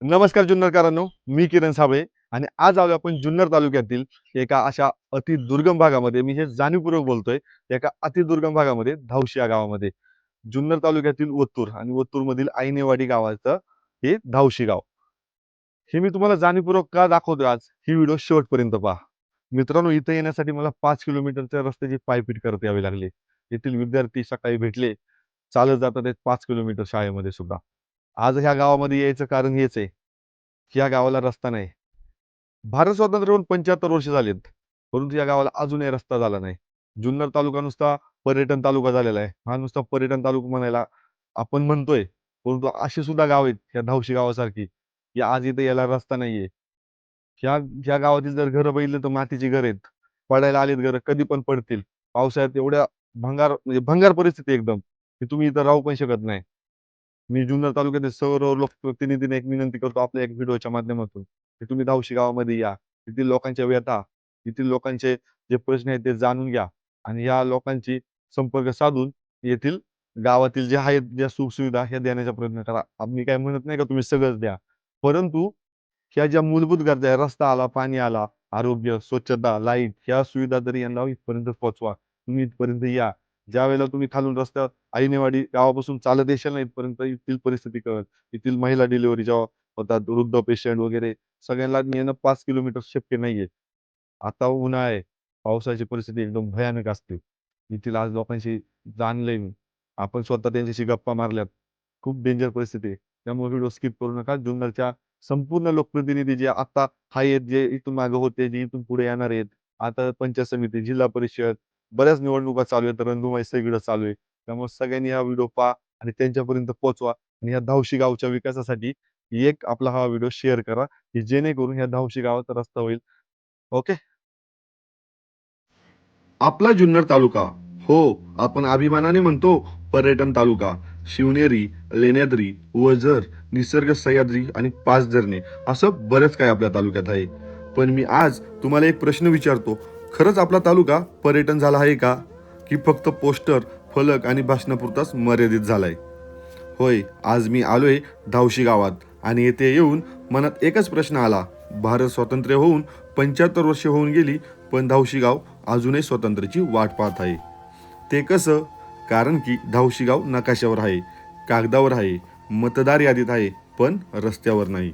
नमस्कार जुन्नरकरांनो, मी किरण साबळे आणि आज आलो आपण जुन्नर तालुक्यातील एका अशा अतिदुर्गम भागामध्ये. मी हे जाणीवपूर्वक बोलतोय. एका अतिदुर्गम भागामध्ये धावशी या गावामध्ये. जुन्नर तालुक्यातील ओतूर आणि ओतूरमधील आईनेवाडी गावाचं हे धावशी गाव. हे मी तुम्हाला जाणीवपूर्वक का दाखवतोय आज, ही व्हिडिओ शेवटपर्यंत पहा. मित्रांनो, इथं येण्यासाठी मला 5 किलोमीटरच्या रस्त्याची पायपीट करत यावी लागली. येथील विद्यार्थी सकाळी भेटले, चालत जातात आहेत 5 किलोमीटर शाळेमध्ये सुद्धा. आज ह्या गावामध्ये यायचं कारण हेच आहे, की ह्या गावाला रस्ता नाही. भारत स्वातंत्र्य होऊन 75 वर्ष झालेत, परंतु या गावाला अजूनही रस्ता झाला नाही. जुन्नर तालुका नुसता पर्यटन तालुका झालेला आहे. हा नुसता पर्यटन तालुका म्हणायला आपण म्हणतोय, परंतु अशी सुद्धा गाव आहेत या धावशी गावासारखी, की आज इथे यायला रस्ता नाहीये. ह्या ह्या गावातील जर घरं बघितलं तर मातीची घर आहेत. पडायला आलीत घरं, कधी पण पडतील. पावसाळ्यात एवढ्या भंगार म्हणजे भंगार परिस्थिती एकदम, की तुम्ही इथं राहू पण शकत नाही. मी जुन्नर तालुक्यातील सर्व लोकप्रतिनिधींना एक विनंती करतो आपल्या एक व्हिडिओच्या माध्यमातून, की तुम्ही धावशी गावामध्ये या. तेथील लोकांच्या व्यथा, तेथील लोकांचे जे प्रश्न आहेत ते जाणून घ्या आणि या लोकांची संपर्क साधून येथील गावातील जे आहेत ज्या सुखसुविधा ह्या देण्याचा प्रयत्न करा. आम्ही काय म्हणत नाही का तुम्ही सगळंच द्या. परंतु ह्या ज्या मूलभूत गरजा आहेत, रस्ता आला, पाणी आला, आरोग्य, स्वच्छता, लाईट ह्या सुविधा तरी यांना इथपर्यंत पोहोचवा. तुम्ही इथपर्यंत या. ज्यावेळेला तुम्ही खालून रस्त्यावर आईनेवाडी गावापासून चालत येशाल ना इथपर्यंत, येथील परिस्थिती कळेल. येथील महिला डिलिव्हरी जेव्हा होतात, वृद्ध पेशंट वगैरे सगळ्यांना नेणं 5 किलोमीटर शक्य नाहीये. आता उन्हाळा आहे, पावसाची परिस्थिती एकदम भयानक असते. येथील आज लोकांशी जाणलंय मी. आपण स्वतः त्यांच्याशी गप्पा मारल्यात. खूप डेंजर परिस्थिती आहे. त्यामुळे व्हिडिओ स्किप करू नका. जुन्नरच्या संपूर्ण लोकप्रतिनिधी जे आता आहेत, जे इथून मागे होते, जे इथून पुढे येणार आहेत. आता पंचायत समिती, जिल्हा परिषद, बऱ्याच निवडणुका चालू आहेत, रणधुमाळी सगळीकडे चालू आहे. त्यामुळे सगळ्यांनी हा व्हिडिओ पहा आणि त्यांच्यापर्यंत पोहोचवा आणि या धावशी गावच्या विकासासाठी एक आपला हा व्हिडिओ शेअर करा, की जेणेकरून या धावशी गावाचा रस्ता होईल. ओके. आपला जुन्नर तालुका, हो, आपण अभिमानाने म्हणतो पर्यटन तालुका. शिवनेरी, लेण्याद्री, वझर, निसर्ग सह्याद्री आणि पाच धरणे असं बरंच काय आपल्या तालुक्यात आहे. पण मी आज तुम्हाला एक प्रश्न विचारतो, खरंच आपला तालुका पर्यटन झाला आहे का, की फक्त पोस्टर, फलक आणि भाषणापुरताच मर्यादित झालाय? होय, आज मी आलोय धावशी गावात आणि येथे येऊन मनात एकच प्रश्न आला. भारत स्वातंत्र्य होऊन 75 वर्षे होऊन गेली, पण धावशी गाव अजूनही स्वातंत्र्याची वाट पाहत आहे. ते कसं? कारण की धावशी गाव नकाशावर आहे, कागदावर आहे, मतदार यादीत आहे, पण रस्त्यावर नाही.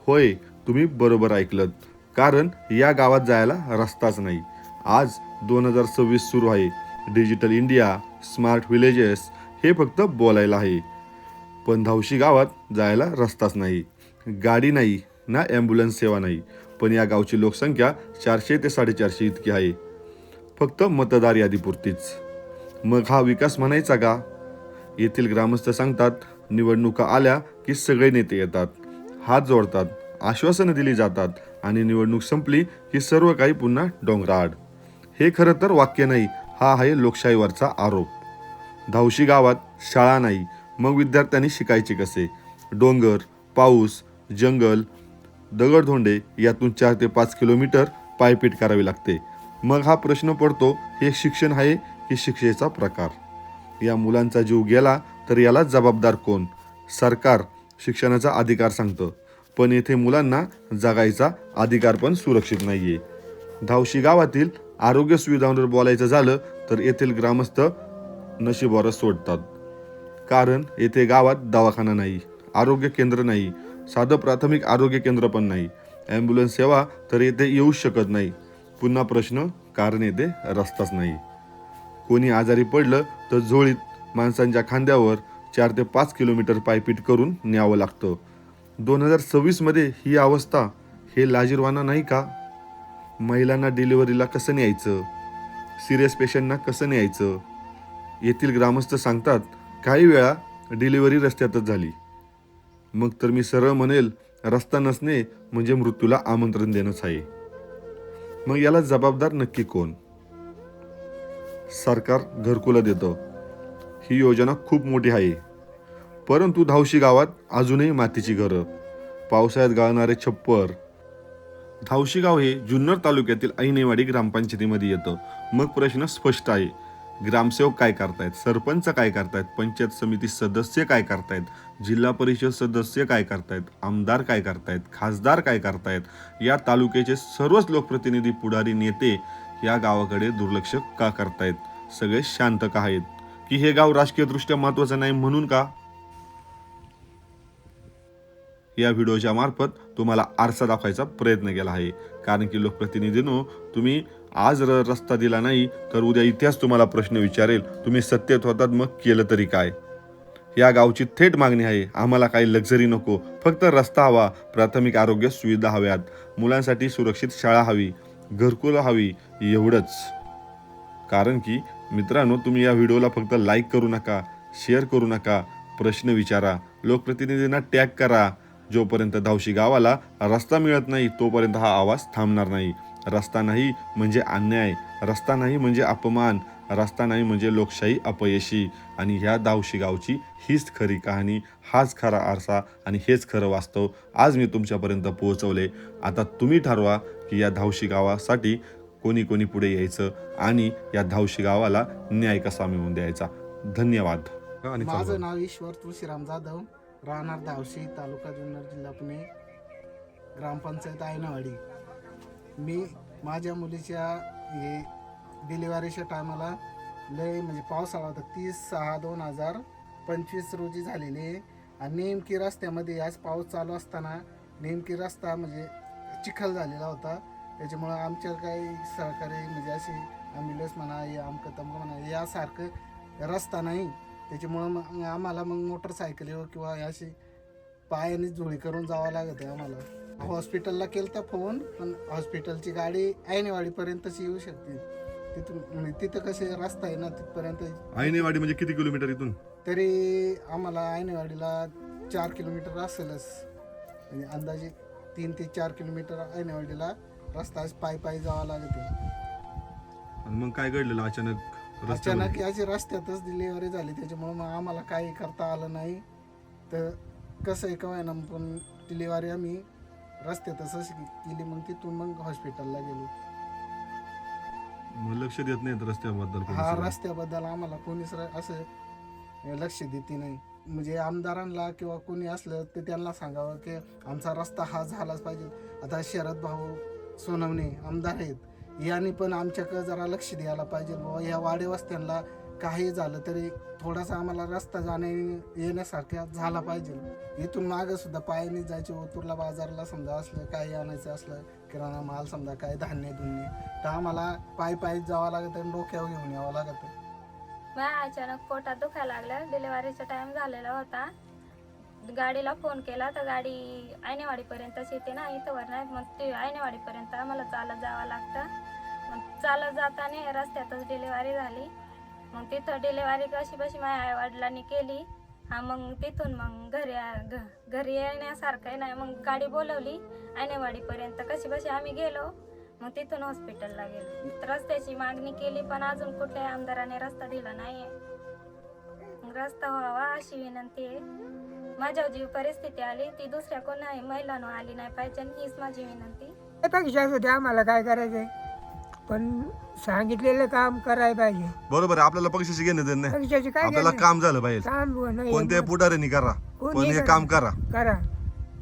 होय, तुम्ही बरोबर ऐकलत. कारण या गावात जायला रस्ताच नाही. आज 2026 सुरू आहे. डिजिटल इंडिया, स्मार्ट विलेजेस हे फक्त बोलायला आहे, पण धावशी गावात जायला रस्ताच नाही. गाडी नाही ना ॲम्ब्युलन्स सेवा नाही. पण या गावची लोकसंख्या 400 ते 450 इतकी आहे, फक्त मतदार यादीपुरतीच. मग हा विकास म्हणायचा का? येथील ग्रामस्थ सांगतात, निवडणुका आल्या की सगळे नेते येतात, हात जोडतात, आश्वासनं दिली जातात आणि निवडणूक संपली की सर्व काही पुन्हा डोंगराआड. हे खरं तर वाक्य नाही, हा आहे लोकशाहीवरचा आरोप. धावशी गावात शाळा नाही, मग विद्यार्थ्यांनी शिकायचे कसे? डोंगर, पाऊस, जंगल, दगडधोंडे यातून 4 ते 5 किलोमीटर पायपीट करावी लागते. मग हा प्रश्न पडतो, हे शिक्षण आहे की शिक्षेचा प्रकार? या मुलांचा जीव गेला तर याला जबाबदार कोण? सरकार शिक्षणाचा अधिकार सांगतं, पण येथे मुलांना जगायचा अधिकार पण सुरक्षित नाहीये. धावशी गावातील आरोग्य सुविधांवर बोलायचं झालं तर येथील ग्रामस्थ नशिबावरच सोडतात. कारण येथे गावात दवाखाना नाही, आरोग्य केंद्र नाही, साधं प्राथमिक आरोग्य केंद्र पण नाही, ॲम्ब्युलन्स सेवा तर येथे येऊच शकत नाही. पुन्हा प्रश्न, कारण येथे रस्ताच नाही. कोणी आजारी पडलं तर झोळीत माणसांच्या खांद्यावर 4 ते 5 किलोमीटर पायपीट करून न्यावं लागतं. 2026 मध्ये ही अवस्था, हे लाजिरवाना नाही का? महिलांना डिलिव्हरीला कसं न्यायचं? सिरियस पेशंटना कसं न्यायचं? येथील ग्रामस्थ सांगतात, काही वेळा डिलिव्हरी रस्त्यातच झाली. मग तर मी सरळ म्हणेल, रस्ता नसणे म्हणजे मृत्यूला आमंत्रण देणंच आहे. मग याला जबाबदार नक्की कोण? सरकार घरकुलं देतं, ही योजना खूप मोठी आहे, परंतु धावशी गावात अजूनही मातीची घरं, पावसाळ्यात गाळणारे छप्पर. धावशी गाव हे जुन्नर तालुक्यातील ऐनेवाडी ग्रामपंचायतीमध्ये येतं. मग प्रश्न स्पष्ट आहे, ग्रामसेवक काय करतायत, सरपंच काय करतायत, पंचायत समिती सदस्य काय करतायत, जिल्हा परिषद सदस्य काय करतायत, आमदार काय करतायत, खासदार काय करतायत, या तालुक्याचे सर्वच लोकप्रतिनिधी, पुढारी, नेते या गावाकडे दुर्लक्ष का करतायत? सगळे शांत का आहेत? की हे गाव राजकीयदृष्ट्या महत्वाचं नाही म्हणून का? या व्हिडिओच्या मार्फत तुम्हाला आरसा दाखवायचा प्रयत्न केला आहे. कारण की लोकप्रतिनिधींनो, तुम्ही आज रस्ता दिला नाही तर उद्या इतिहास तुम्हाला प्रश्न विचारेल. तुम्ही सत्तेत होतात मग केलं तरी काय? या गावची थेट मागणी आहे, आम्हाला काही लक्झरी नको, फक्त रस्ता हवा, प्राथमिक आरोग्य सुविधा हव्यात, मुलांसाठी सुरक्षित शाळा हवी, घरकुल हवी, एवढंच. कारण की मित्रांनो, तुम्ही या व्हिडिओला फक्त लाईक करू नका, शेअर करू नका, प्रश्न विचारा, लोकप्रतिनिधींना टॅग करा. जोपर्यंत धावशी गावाला रस्ता मिळत नाही तोपर्यंत हा आवाज थांबणार नाही. रस्ता नाही म्हणजे अन्याय, रस्ता नाही म्हणजे अपमान, रस्ता नाही म्हणजे लोकशाही अपयशी. आणि ह्या धावशी गावची हीच खरी कहाणी, हाच खरा आरसा आणि हेच खरं वास्तव आज मी तुमच्यापर्यंत पोहोचवले. आता तुम्ही ठरवा की या धावशी गावासाठी कोणी कोणी पुढे यायचं आणि या धावशी गावाला न्याय कसा मिळवून द्यायचा. धन्यवाद. माझं नाव ईश्वर तुळशीराम जाधव, राहणार धावशी, तालुका जुन्नर, जिल्हा पुणे, ग्रामपंचायत आयनावाडी. मी माझ्या मुलीच्या डिलिव्हरीच्या टायमाला लय म्हणजे पावसाळा होता, 30/6/2025 रोजी झालेली. आणि नेमकी रस्त्यामध्ये आज पाऊस चालू असताना नेमकी रस्ता म्हणजे चिखल झालेला होता. त्याच्यामुळं आमच्या काही सहकारी म्हणजे अशी ॲम्ब्युलन्स म्हणा, या अमकं तमकं म्हणा, यासारखं रस्ता नाही. त्याच्यामुळं मग आम्हाला मोटरसायकलीवर किंवा अशी पायाने झोळी करून जावं लागत आहे आम्हाला. हॉस्पिटलला केलं तर फोन, पण हॉस्पिटलची गाडी आयनेवाडीपर्यंतच येऊ शकते. तिथं कसे रस्ता आहे ना तिथपर्यंत. आयनेवाडी म्हणजे किती किलोमीटर इथून? तरी आम्हाला आयनेवाडीला 4 किलोमीटर असेलच, म्हणजे अंदाजे 3 ते 4 किलोमीटर आयनेवाडीला रस्ता पायी जावं लागते. आणि मग काय घडलेलं अचानक? अचानक याची रस्त्यातच डिलिव्हरी झाली. त्याच्यामुळे मग आम्हाला काही करता आलं नाही. तर कसं आहे का ना, पण डिलिव्हरी आम्ही रस्त्यातच केली. मग तिथून मग हॉस्पिटलला गेलो. लक्ष देत नाही रस्त्याबद्दल? हा, रस्त्याबद्दल आम्हाला कोणीच असं लक्ष देते नाही. म्हणजे आमदारांना किंवा कोणी असलं तर त्यांना सांगावं की आमचा रस्ता हा झालाच पाहिजे. आता शरद भाऊ सोनवणे आमदार आहेत, यांनी पण आमच्याकडे जरा लक्ष द्यायला पाहिजे. बाबा या वाडे वस्त्यांना काही झालं तरी थोडासा आम्हाला रस्ता जाण्या येण्यासारखा झाला पाहिजे. इथून मागं सुद्धा पायाने जायचे. ओतूरला बाजारला समजा असलं काही आणायचं असलं, किराणा माल समजा काय धान्य धुन्य, तर आम्हाला पायी जावं लागतं आणि डोक्यावर घेऊन यावं लागतं. मला अचानक पोटात दुखायला लागलं. डिलिव्हरीचा टाइम झालेला होता. गाडीला फोन केला तर गाडी आयनेवाडीपर्यंतच येते ना, इथं वर नाही. मग ते आयनेवाडीपर्यंत आम्हाला चालत जावं लागतं. मग चालत जाताना रस्त्यातच डिलिव्हरी झाली. मग तिथं डिलिव्हरी कशी माझ्या आईवडिलांनी केली. हा, मग तिथून मग घरी येण्यासारखं नाही. मग गाडी बोलवली आयनेवाडीपर्यंत. कशी आम्ही गेलो. मग तिथून हॉस्पिटलला गेलो. रस्त्याची मागणी केली पण अजून कुठल्याही आमदाराने रस्ता दिला नाही. रस्ता व्हावा अशी विनंती आहे. माझ्या जी परिस्थिती आली ती दुसऱ्या कोणाही महिलांना आली नाही पाहिजे, हीच माझी विनंती. पक्षाचं आम्हाला काय करायचंय, पण सांगितलेलं काम करायला पाहिजे. बरोबर आहे, आपल्याला पक्षाची घेणं देणं नाही. पक्षाची काय आपल्याला घेणं? काम झालं पाहिजे. काम नाही. कोणत्या पुढाऱ्यांनी करा, कोणी पण हे करा. काम करा. करा.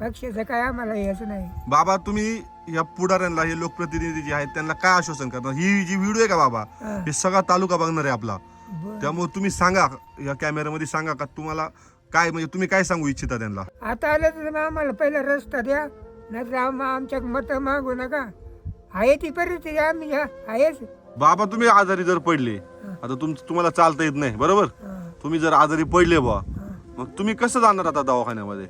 पक्षाचं काय आम्हाला यायचं नाही. बाबा, तुम्ही या पुढाऱ्यांना, हे लोकप्रतिनिधी जे आहेत त्यांना काय आश्वासन करणार? ही जी व्हिडिओ आहे का बाबा, हा. हे सगळा तालुका बघणार आहे आपला. बरं. त्यामुळे तुम्ही सांगा, या कॅमेऱ्यामध्ये सांगा का तुम्हाला काय, म्हणजे तुम्ही काय सांगू इच्छिता त्यांना? आता आलं तर मग आम्हाला पहिला रस्ता द्या, नाहीतर आमच्या मत मागू नका. आहे ती परिस्थिती आम्ही आहेच. बाबा, तुम्ही आजारी जर पडले, आता तुम्हाला चालता येत नाही, बरोबर? तुम्ही जर आजारी पडले बा, मग तुम्ही कसं जाणार आता दवाखान्यामध्ये?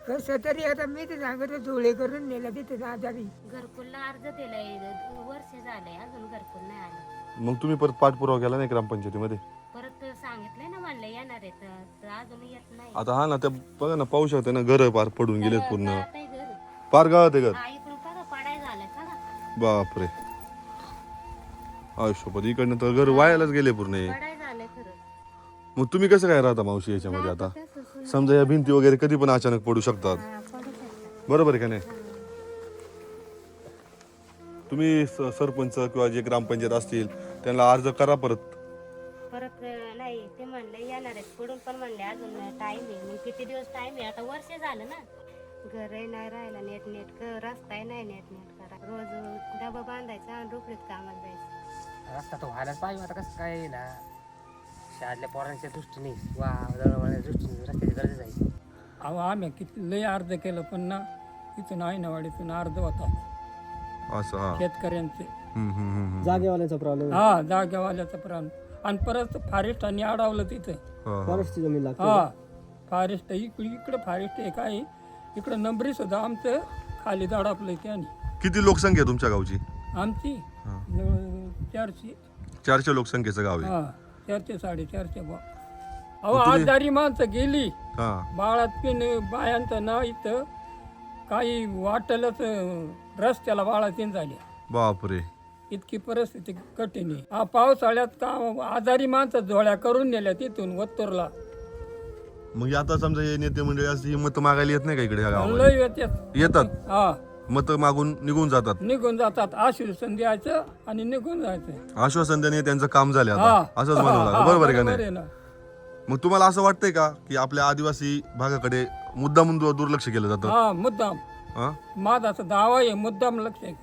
कसं तरी आता मी तर सांगत धुळे करून नेलं तिथे आजारी. घरकुलला अर्ज दिलाय, वर्ष झालंय, अजून घरकुल नाही आलं. मग तुम्ही परत पाठपुरावा केला नाही ग्रामपंचायतीमध्ये? परत सांगितलंय ना म्हणलं येणार आहे तर अजून येत नाही. आता हा ना, त्या बघा ना, पाहू शकते ना, घर पार पडून गेलेत पूर्ण, आता घर पार गावात आहे घर. हा, इकडून बघा पडाय झालं का, बापरे, आयुष्यपत इकडनं तर घर वायालाच गेले पूर्ण हे. पडाय झालंय खरं. मग तुम्ही कसं काय राहता मावशी याच्यामध्ये? आता समजा या भिंती वगैरे कधी पण अचानक पडू शकतात, हा, पडू शकतं. बरोबर आहे का नाही? तुम्ही सरपंच किंवा जे ग्रामपंचायत असतील त्यांना अर्ज करा परत. म्हणले येणार आहेत पुढून पण म्हणले अजून टाइम आहे. मग किती दिवस टाइम आहे, आता वर्ष झालं ना. घरही नाही राहिला नीट रस्ताही नाही नीट करा. रोज डबा बांधायचा आणि रोकडीत कामाला जायचं. रस्ता तो व्हायलाच पाहिजे. आता कसं काय येईल शाळेतल्या पोरांच्या दृष्टीने वा दळवळ्या दृष्टीने रस्त्याची गरज आहे. अहो आम्ही किती लय अर्ज केलं पण ना इथून आयनावाडीतून अर्ज होता असं हा शेतकऱ्यांचे. जागेवाल्याचा प्रॉब्लेम हा जागेवाल्याचा प्राण. आणि परत फॉरेस्टांनी अडवलं तिथे. फॉरेस्टची जमीन लागते. हा फॉरेस्ट इकडं फॉरेस्ट आहे काय इकडं नंबरी सुद्धा आमचं खाली दडपलं त्याने. किती लोकसंख्या आहे तुमच्या गावची? आमची हा. जवळ 400 लोकसंख्येचं गाव आहे. हा 400 450 बा. अहो आजारी माणसं गेली हा बाळात पिण बायांचं ना इथं काही वाटलंच रस्त्याला बाळातीन झाल्या. बापरे. इतकी परिस्थिती कठीण आहे. हा पावसाळ्यात का आजारी माणसं झोळ्या करून नेल्या तिथून वत्तूरला. मग आता समजा हे नेते मंडळी असं मत मागायला येत नाही का इकडे ह्या गावामध्ये? लय येतात. येतात हा मत मागून निघून जातात. निघून जातात. आश्वासन द्यायचं आणि निघून जायचं. आश्वासन देणे त्यांचं काम झाले हा आता असंच म्हणावं लागेल. बरोबर आहे का बरोबर नाही? आहे ना. मग तुम्हाला असं वाटतंय का की आपल्या आदिवासी भागाकडे मुद्दाम दुर्लक्ष केलं जातं? हा मुद्दाम हा माझा असं दावा आहे मुद्दाम लक्ष आहे.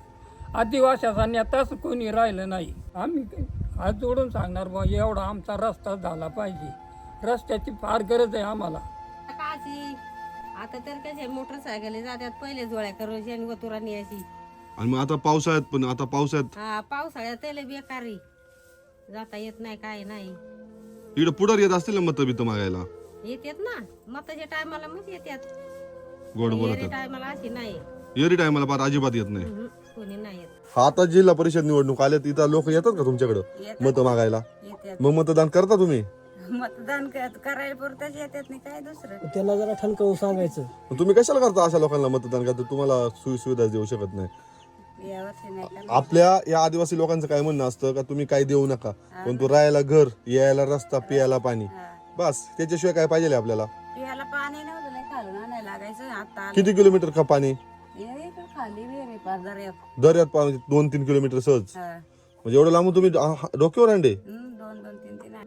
आदिवाशाचा नेताच कोणी राहिलं नाही. आम्ही हात जोडून सांगणार बा एवढा आमचा रस्ता झाला पाहिजे. रस्त्याची फार गरज आहे आम्हाला. काची आता तर कसे मोटरसायकली जातात पहिले जोळ्या करून आणि वतुरांनी यायची. आणि मग आता पावसाळ्यात पण आता पावसाळ्यात हा पावसाळ्यात त्याला बेकारी जाता येत नाही काय नाही. इकडे पुढे येत असतील ना मत बित मागायला? येतात ना मताच्या टायमाला मग येतात. गोड बोलतात. टायमाला अशी नाही. येरी टायमाला फार अजिबात येत नाही. कोणी नाही येत. हा आता जिल्हा परिषद निवडणूक आल्या तिथं लोक येतात का तुमच्याकडे मत मागायला? मग मतदान करता तुम्ही? मतदान करायला पुरतच येतात नाही काय दुसरं. त्यांना जरा ठणकावून सांगायचं. मग तुम्ही कशाला करता अशा लोकांना मतदान करता? तुम्हाला सोयी सुविधा देऊ शकत नाही. यावर्षी नाही आपल्या या आदिवासी लोकांचं काय म्हणणं असतं का तुम्ही काय देऊ नका, पण तू राहायला घर, यायला रस्ता, पियाला पाणी, बस त्याच्याशिवाय काय पाहिजे आपल्याला? पियाला पाणी नव्हतं नाही घालून आणायला लागायचं. आता किती किलोमीटर का पाणी? खाली विहिरी पारदाऱ्यात दर्यात पाणी 2-3 किलोमीटर सहज. म्हणजे एवढं लांबून तुम्ही डोक्यावर अंडे? 2-2